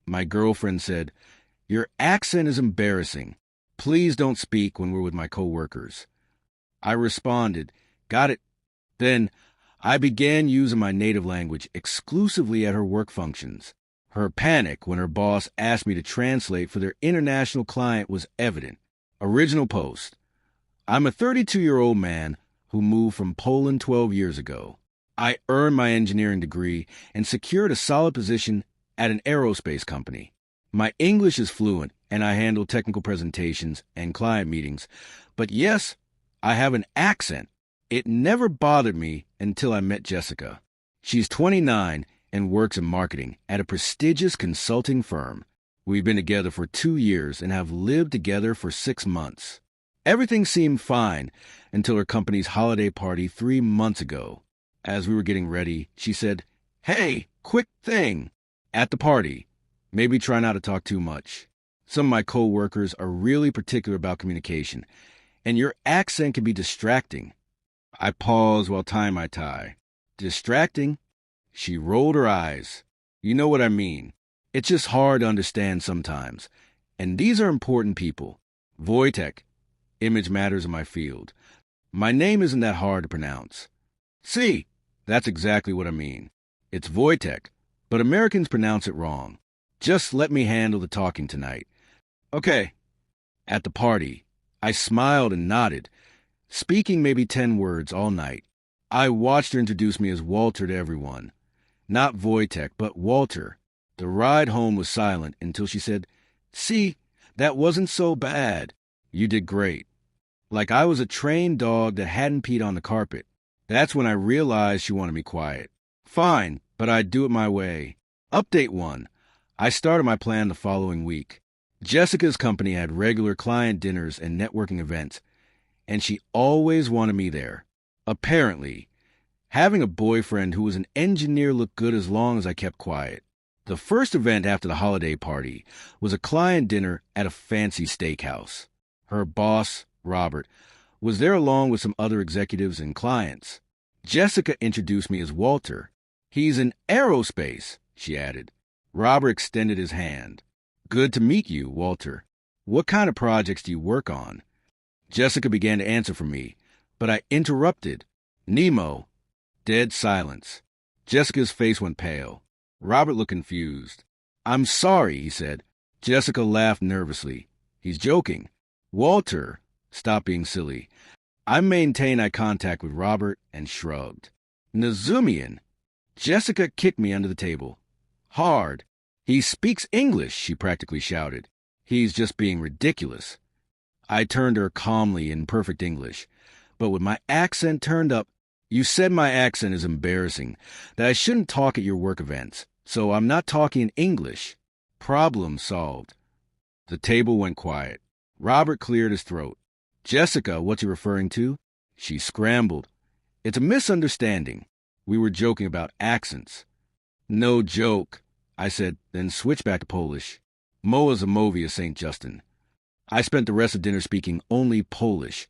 My girlfriend said, "Your accent is embarrassing. Please don't speak when we're with my coworkers." I responded, "Got it." Then I began using my native language exclusively at her work functions. Her panic when her boss asked me to translate for their international client was evident. Original post. I'm a 32-year-old man who moved from Poland 12 years ago. I earned my engineering degree and secured a solid position at an aerospace company. My English is fluent, and I handle technical presentations and client meetings. But yes, I have an accent. It never bothered me until I met Jessica. She's 29 and works in marketing at a prestigious consulting firm. We've been together for 2 years and have lived together for 6 months. Everything seemed fine until her company's holiday party 3 months ago. As we were getting ready, she said, "Hey, quick thing." At the party, maybe try not to talk too much. Some of my coworkers are really particular about communication, and your accent can be distracting. I paused while tying my tie. Distracting? She rolled her eyes. You know what I mean. It's just hard to understand sometimes. And these are important people. Wojtek. Image matters in my field. My name isn't that hard to pronounce. See, that's exactly what I mean. It's Wojtek, but Americans pronounce it wrong. Just let me handle the talking tonight. Okay. At the party, I smiled and nodded, speaking maybe 10 words all night. I watched her introduce me as Walter to everyone. Not Wojtek, but Walter. The ride home was silent until she said, "See, that wasn't so bad. You did great." Like I was a trained dog that hadn't peed on the carpet. That's when I realized she wanted me quiet. Fine, but I'd do it my way. Update 1. I started my plan the following week. Jessica's company had regular client dinners and networking events, and she always wanted me there. Apparently, having a boyfriend who was an engineer looked good as long as I kept quiet. The first event after the holiday party was a client dinner at a fancy steakhouse. Her boss, Robert, was there along with some other executives and clients. Jessica introduced me as Walter. "He's in aerospace," she added. Robert extended his hand. "Good to meet you, Walter. What kind of projects do you work on?" Jessica began to answer for me, but I interrupted. "Nemo." Dead silence. Jessica's face went pale. Robert looked confused. "I'm sorry," he said. Jessica laughed nervously. "He's joking." Walter, stop being silly. I maintained eye contact with Robert and shrugged. "Nazumian." Jessica kicked me under the table. Hard. "He speaks English," she practically shouted. "He's just being ridiculous." I turned to her calmly in perfect English, but with my accent turned up. "You said my accent is embarrassing, that I shouldn't talk at your work events, so I'm not talking in English." Problem solved. The table went quiet. Robert cleared his throat. "Jessica, what's he referring to?" She scrambled. "It's a misunderstanding. We were joking about accents." "No joke," I said, then switched back to Polish. Moa Zamovia St. Justin. I spent the rest of dinner speaking only Polish,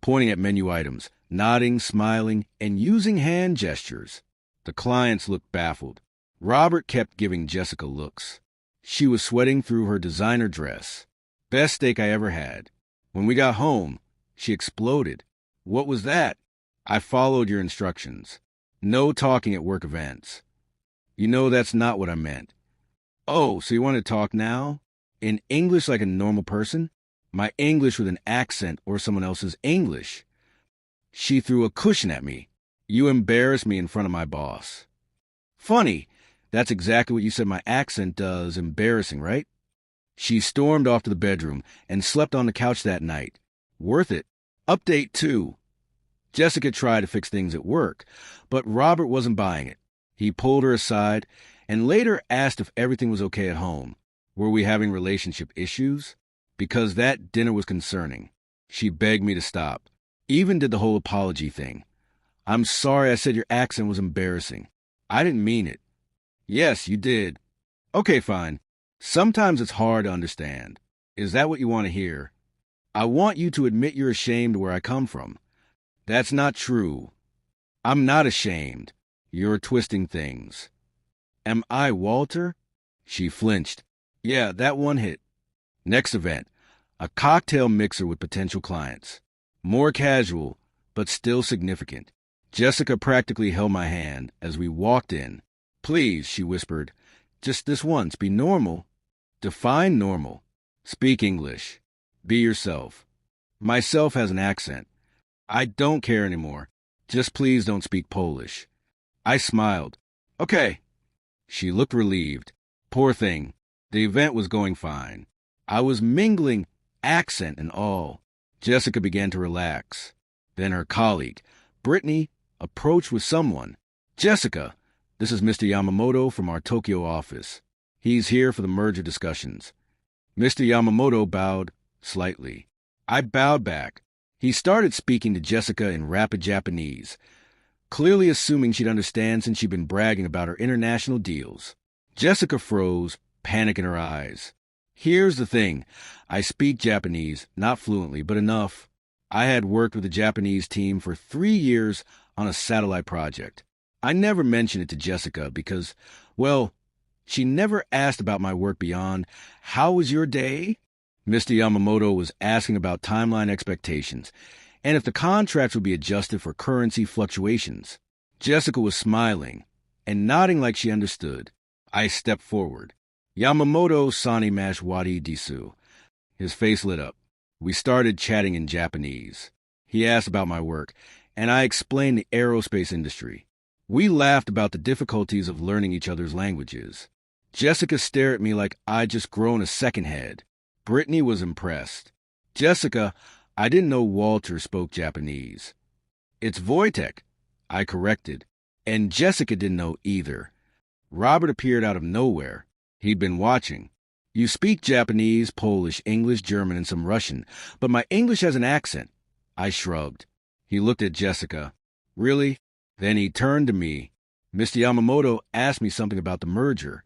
pointing at menu items, nodding, smiling, and using hand gestures. The clients looked baffled. Robert kept giving Jessica looks. She was sweating through her designer dress. Best steak I ever had. When we got home, she exploded. "What was that?" "I followed your instructions. No talking at work events." "You know that's not what I meant." "Oh, so you want to talk now? In English like a normal person? My English with an accent or someone else's English?" She threw a cushion at me. "You embarrass me in front of my boss." "Funny, that's exactly what you said my accent does, embarrassing, right?" She stormed off to the bedroom and slept on the couch that night. Worth it. Update 2. Jessica tried to fix things at work, but Robert wasn't buying it. He pulled her aside and later asked if everything was okay at home. Were we having relationship issues? Because that dinner was concerning. She begged me to stop. Even did the whole apology thing. "I'm sorry I said your accent was embarrassing. I didn't mean it." "Yes, you did." "Okay, fine. Sometimes it's hard to understand." "Is that what you want to hear?" "I want you to admit you're ashamed of where I come from." "That's not true." "I'm not ashamed. You're twisting things." "Am I Walter?" She flinched. Yeah, that one hit. Next event, a cocktail mixer with potential clients. More casual, but still significant. Jessica practically held my hand as we walked in. Please, she whispered, just this once, be normal. Define normal. Speak English. Be yourself. Myself has an accent. I don't care anymore. Just please don't speak Polish. I smiled. Okay. She looked relieved. Poor thing. The event was going fine. I was mingling, accent and all. Jessica began to relax. Then her colleague, Brittany, approached with someone. Jessica, this is Mr. Yamamoto from our Tokyo office. He's here for the merger discussions. Mr. Yamamoto bowed slightly. I bowed back. He started speaking to Jessica in rapid Japanese, clearly assuming she'd understand since she'd been bragging about her international deals. Jessica froze, panic in her eyes. Here's the thing. I speak Japanese, not fluently, but enough. I had worked with a Japanese team for 3 years on a satellite project. I never mentioned it to Jessica because, well, she never asked about my work beyond, how was your day? Mr. Yamamoto was asking about timeline expectations and if the contracts would be adjusted for currency fluctuations. Jessica was smiling and nodding like she understood. I stepped forward. Yamamoto sanimasu wari desu. His face lit up. We started chatting in Japanese. He asked about my work, and I explained the aerospace industry. We laughed about the difficulties of learning each other's languages. Jessica stared at me like I'd just grown a second head. Brittany was impressed. Jessica, I didn't know Walter spoke Japanese. It's Wojtek, I corrected, and Jessica didn't know either. Robert appeared out of nowhere. He'd been watching. You speak Japanese, Polish, English, German, and some Russian, but my English has an accent. I shrugged. He looked at Jessica. Really? Then he turned to me. Mr. Yamamoto asked me something about the merger.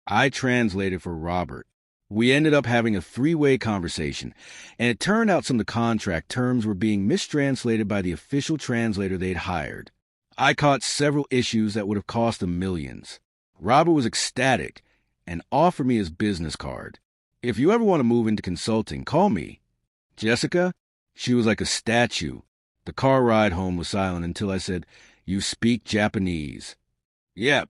I translated for Robert. We ended up having a 3-way conversation, and it turned out some of the contract terms were being mistranslated by the official translator they'd hired. I caught several issues that would have cost them millions. Robert was ecstatic and offered me his business card. If you ever want to move into consulting, call me. Jessica? She was like a statue. The car ride home was silent until I said, You speak Japanese. Yep.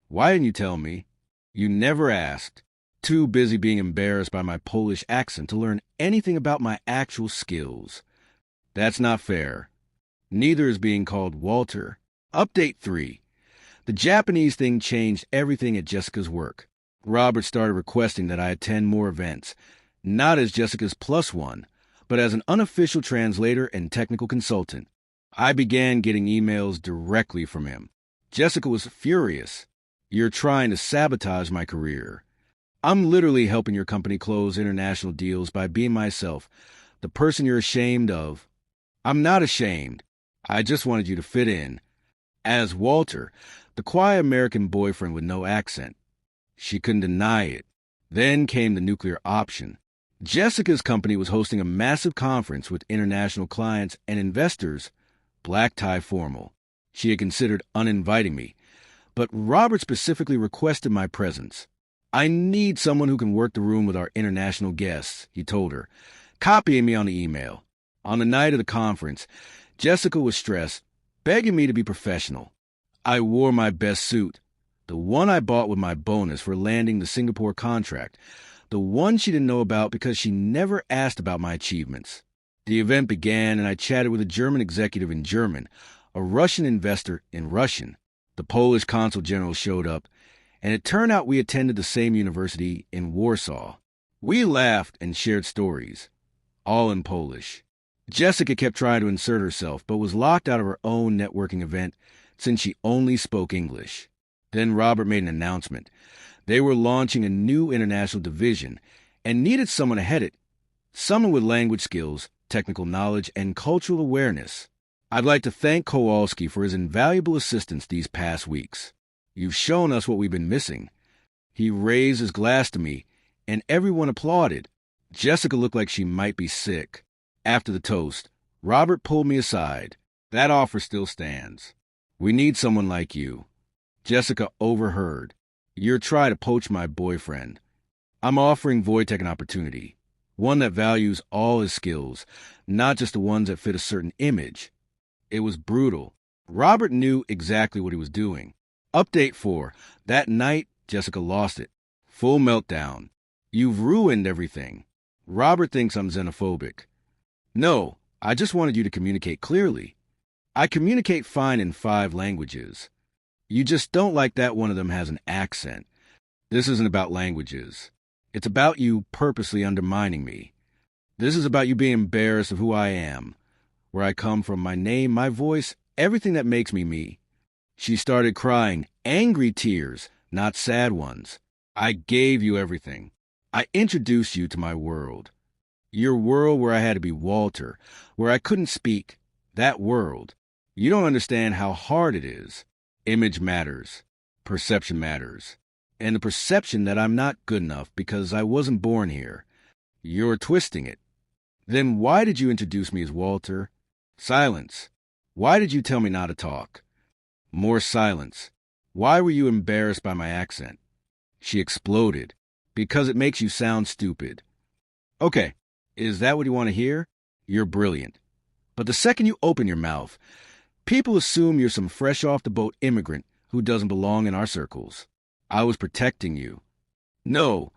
Why didn't you tell me? You never asked. Too busy being embarrassed by my Polish accent to learn anything about my actual skills. That's not fair. Neither is being called Walter. Update 3. The Japanese thing changed everything at Jessica's work. Robert started requesting that I attend more events, not as Jessica's +1, but as an unofficial translator and technical consultant. I began getting emails directly from him. Jessica was furious. You're trying to sabotage my career. I'm literally helping your company close international deals by being myself, the person you're ashamed of. I'm not ashamed. I just wanted you to fit in. As Walter, the quiet American boyfriend with no accent. She couldn't deny it. Then came the nuclear option. Jessica's company was hosting a massive conference with international clients and investors, black tie formal. She had considered uninviting me, but Robert specifically requested my presence. I need someone who can work the room with our international guests, he told her, copying me on the email. On the night of the conference, Jessica was stressed, begging me to be professional. I wore my best suit, the one I bought with my bonus for landing the Singapore contract, the one she didn't know about because she never asked about my achievements. The event began and I chatted with a German executive in German, a Russian investor in Russian. The Polish consul general showed up, and it turned out we attended the same university in Warsaw. We laughed and shared stories, all in Polish. Jessica kept trying to insert herself, but was locked out of her own networking event since she only spoke English. Then Robert made an announcement. They were launching a new international division and needed someone to head it, someone with language skills, technical knowledge, and cultural awareness. I'd like to thank Kowalski for his invaluable assistance these past weeks. You've shown us what we've been missing. He raised his glass to me, and everyone applauded. Jessica looked like she might be sick. After the toast, Robert pulled me aside. That offer still stands. We need someone like you. Jessica overheard. You're trying to poach my boyfriend. I'm offering Wojtek an opportunity, one that values all his skills, not just the ones that fit a certain image. It was brutal. Robert knew exactly what he was doing. Update 4. That night, Jessica lost it. Full meltdown. You've ruined everything. Robert thinks I'm xenophobic. No, I just wanted you to communicate clearly. I communicate fine in 5 languages. You just don't like that one of them has an accent. This isn't about languages. It's about you purposely undermining me. This is about you being embarrassed of who I am, where I come from, my name, my voice, everything that makes me me. She started crying, angry tears, not sad ones. I gave you everything. I introduced you to my world. Your world where I had to be Walter, where I couldn't speak. That world. You don't understand how hard it is. Image matters. Perception matters. And the perception that I'm not good enough because I wasn't born here. You're twisting it. Then why did you introduce me as Walter? Silence. Why did you tell me not to talk? More silence. Why were you embarrassed by my accent? She exploded. Because it makes you sound stupid. Okay, is that what you want to hear? You're brilliant. But the second you open your mouth, people assume you're some fresh-off-the-boat immigrant who doesn't belong in our circles. I was protecting you. No,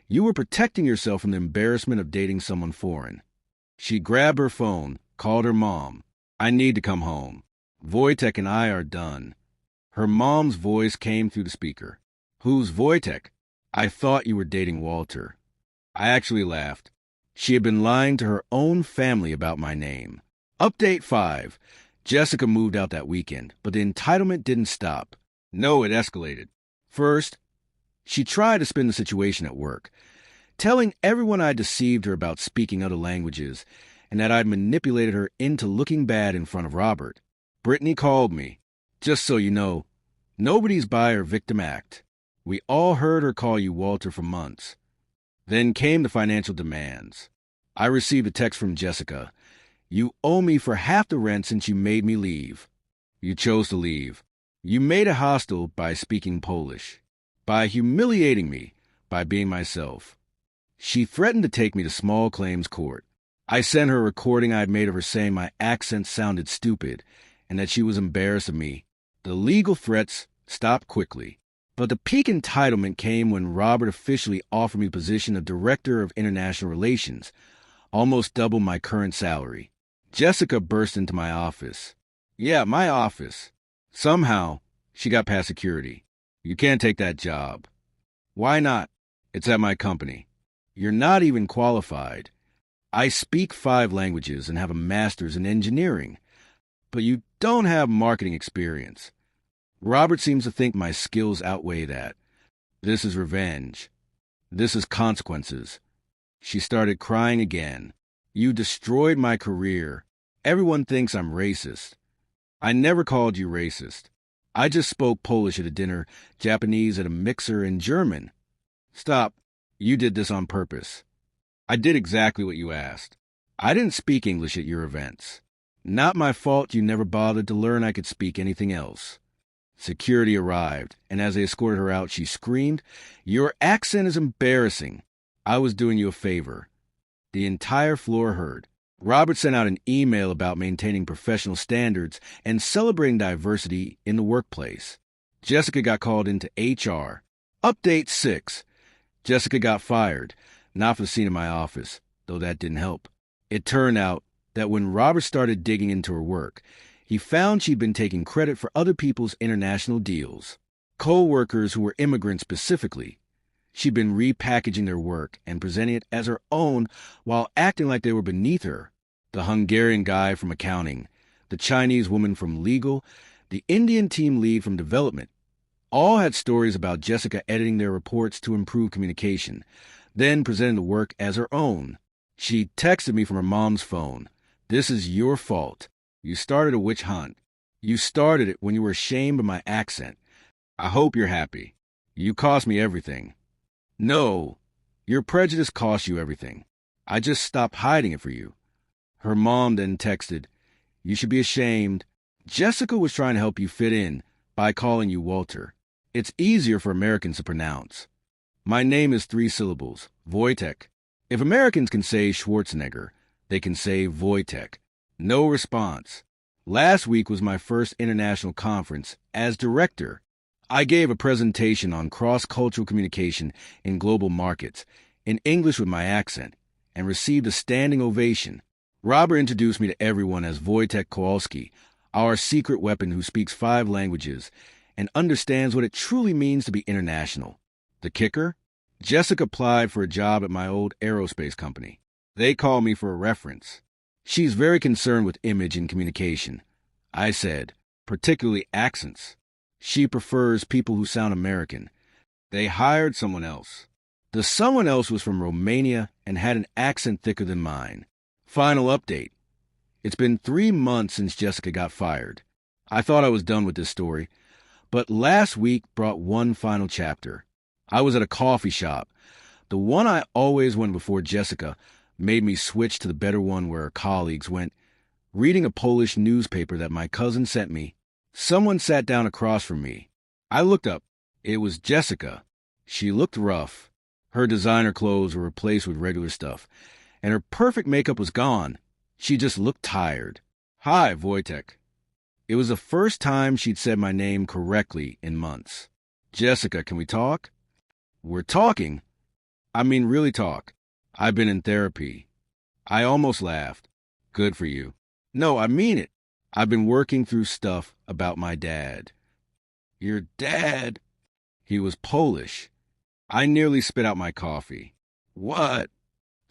you were protecting yourself from the embarrassment of dating someone foreign. She grabbed her phone, called her mom. I need to come home. Wojtek and I are done. Her mom's voice came through the speaker. Who's Wojtek? I thought you were dating Walter. I actually laughed. She had been lying to her own family about my name. Update 5. Jessica moved out that weekend, but the entitlement didn't stop. No, it escalated. First, she tried to spin the situation at work, telling everyone I'd deceived her about speaking other languages and that I'd manipulated her into looking bad in front of Robert. Brittany called me. Just so you know, nobody's by her victim act. We all heard her call you Walter for months. Then came the financial demands. I received a text from Jessica. You owe me for half the rent since you made me leave. You chose to leave. You made it hostile by speaking Polish, by humiliating me, by being myself. She threatened to take me to small claims court. I sent her a recording I had made of her saying my accent sounded stupid and that she was embarrassed of me. The legal threats stopped quickly. But the peak entitlement came when Robert officially offered me the position of Director of International Relations, almost double my current salary. Jessica burst into my office. Yeah, my office. Somehow, she got past security. You can't take that job. Why not? It's at my company. You're not even qualified. I speak 5 languages and have a master's in engineering, but you don't have marketing experience. Robert seems to think my skills outweigh that. This is revenge. This is consequences. She started crying again. You destroyed my career. Everyone thinks I'm racist. I never called you racist. I just spoke Polish at a dinner, Japanese at a mixer, and German. Stop. You did this on purpose. I did exactly what you asked. I didn't speak English at your events. Not my fault you never bothered to learn I could speak anything else. Security arrived, and as they escorted her out, she screamed, Your accent is embarrassing. I was doing you a favor. The entire floor heard. Robert sent out an email about maintaining professional standards and celebrating diversity in the workplace. Jessica got called into HR. Update 6. Jessica got fired, not for the scene in my office, though that didn't help. It turned out that when Robert started digging into her work, he found she'd been taking credit for other people's international deals. Co-workers who were immigrants specifically. She'd been repackaging their work and presenting it as her own while acting like they were beneath her. The Hungarian guy from accounting, the Chinese woman from legal, the Indian team lead from development. All had stories about Jessica editing their reports to improve communication, then presenting the work as her own. She texted me from her mom's phone. This is your fault. You started a witch hunt. You started it when you were ashamed of my accent. I hope you're happy. You cost me everything. No, your prejudice cost you everything. I just stopped hiding it for you. Her mom then texted, You should be ashamed. Jessica was trying to help you fit in by calling you Walter. It's easier for Americans to pronounce. My name is 3 syllables, Wojtek. If Americans can say Schwarzenegger, they can say Wojtek. No response. Last week was my first international conference as director. I gave a presentation on cross-cultural communication in global markets, in English with my accent, and received a standing ovation. Robert introduced me to everyone as Wojtek Kowalski, our secret weapon who speaks 5 languages and understands what it truly means to be international. The kicker? Jessica applied for a job at my old aerospace company. They called me for a reference. She's very concerned with image and communication. I said, particularly accents. She prefers people who sound American. They hired someone else. The someone else was from Romania and had an accent thicker than mine. Final update. It's been 3 months since Jessica got fired. I thought I was done with this story, but last week brought one final chapter. I was at a coffee shop. The one I always went before Jessica made me switch to the better one where colleagues went, reading a Polish newspaper that my cousin sent me. Someone sat down across from me. I looked up. It was Jessica. She looked rough. Her designer clothes were replaced with regular stuff, and her perfect makeup was gone. She just looked tired. Hi, Wojtek. It was the first time she'd said my name correctly in months. Jessica, can we talk? We're talking. I mean, really talk. I've been in therapy. I almost laughed. Good for you. No, I mean it. I've been working through stuff about my dad. Your dad? He was Polish. I nearly spit out my coffee. What?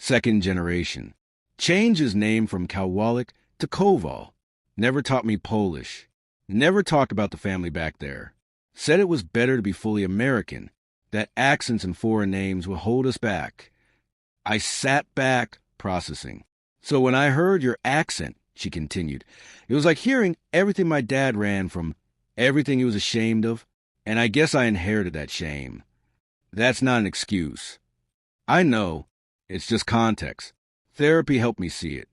2nd generation. Changed his name from Kowalik to Kowal. Never taught me Polish. Never talked about the family back there. Said it was better to be fully American, that accents and foreign names would hold us back. I sat back, processing. So when I heard your accent, she continued, it was like hearing everything my dad ran from, everything he was ashamed of, and I guess I inherited that shame. That's not an excuse. I know. It's just context. Therapy helped me see it.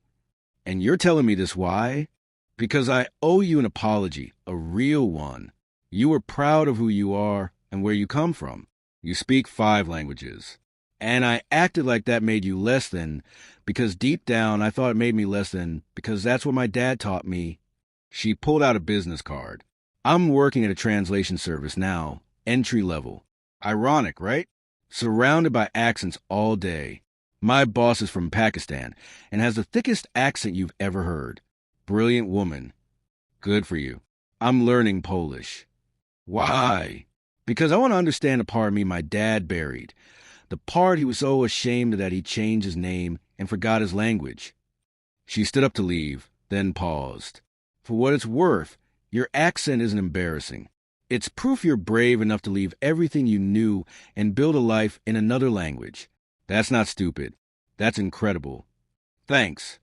And you're telling me this why? Because I owe you an apology, a real one. You were proud of who you are and where you come from. You speak 5 languages. And I acted like that made you less than, because deep down I thought it made me less than, because that's what my dad taught me. She pulled out a business card. I'm working at a translation service now, entry level. Ironic, right? Surrounded by accents all day. My boss is from Pakistan and has the thickest accent you've ever heard. Brilliant woman. Good for you. I'm learning Polish. Why? Because I want to understand a part of me my dad buried. The part he was so ashamed that he changed his name and forgot his language. She stood up to leave, then paused. For what it's worth, your accent isn't embarrassing. It's proof you're brave enough to leave everything you knew and build a life in another language. That's not stupid. That's incredible. Thanks.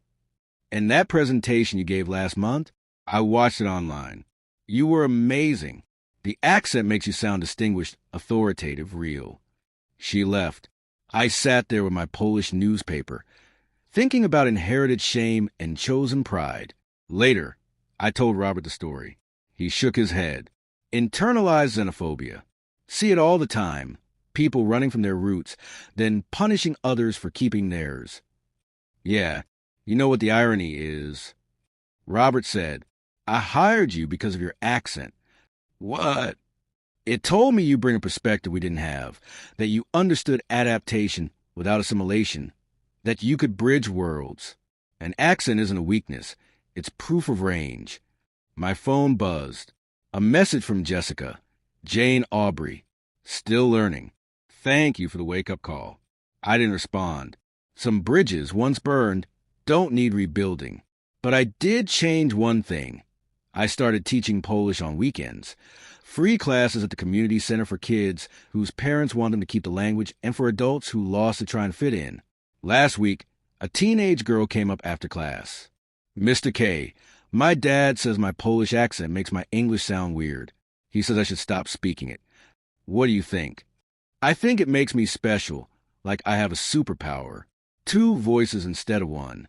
And that presentation you gave last month, I watched it online. You were amazing. The accent makes you sound distinguished, authoritative, real. She left. I sat there with my Polish newspaper, thinking about inherited shame and chosen pride. Later, I told Robert the story. He shook his head. Internalized xenophobia. See it all the time. People running from their roots, then punishing others for keeping theirs. Yeah, you know what the irony is? Robert said, I hired you because of your accent. What? It told me you bring a perspective we didn't have, that you understood adaptation without assimilation, that you could bridge worlds. An accent isn't a weakness, it's proof of range. My phone buzzed. A message from Jessica, Jane Aubrey. Still learning. Thank you for the wake-up call. I didn't respond. Some bridges, once burned, don't need rebuilding. But I did change one thing. I started teaching Polish on weekends. Free classes at the community center for kids whose parents want them to keep the language and for adults who lost to try and fit in. Last week, a teenage girl came up after class. Mr. K, my dad says my Polish accent makes my English sound weird. He says I should stop speaking it. What do you think? I think it makes me special, like I have a superpower. 2 voices instead of 1.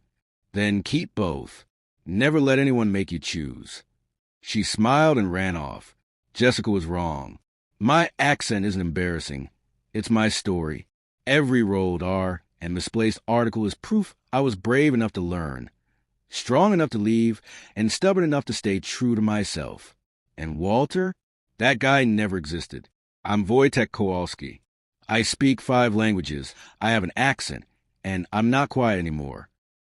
Then keep both. Never let anyone make you choose. She smiled and ran off. Jessica was wrong. My accent isn't embarrassing. It's my story. Every rolled R and misplaced article is proof I was brave enough to learn, strong enough to leave, and stubborn enough to stay true to myself. And Walter? That guy never existed. I'm Wojtek Kowalski. I speak 5 languages, I have an accent, and I'm not quiet anymore.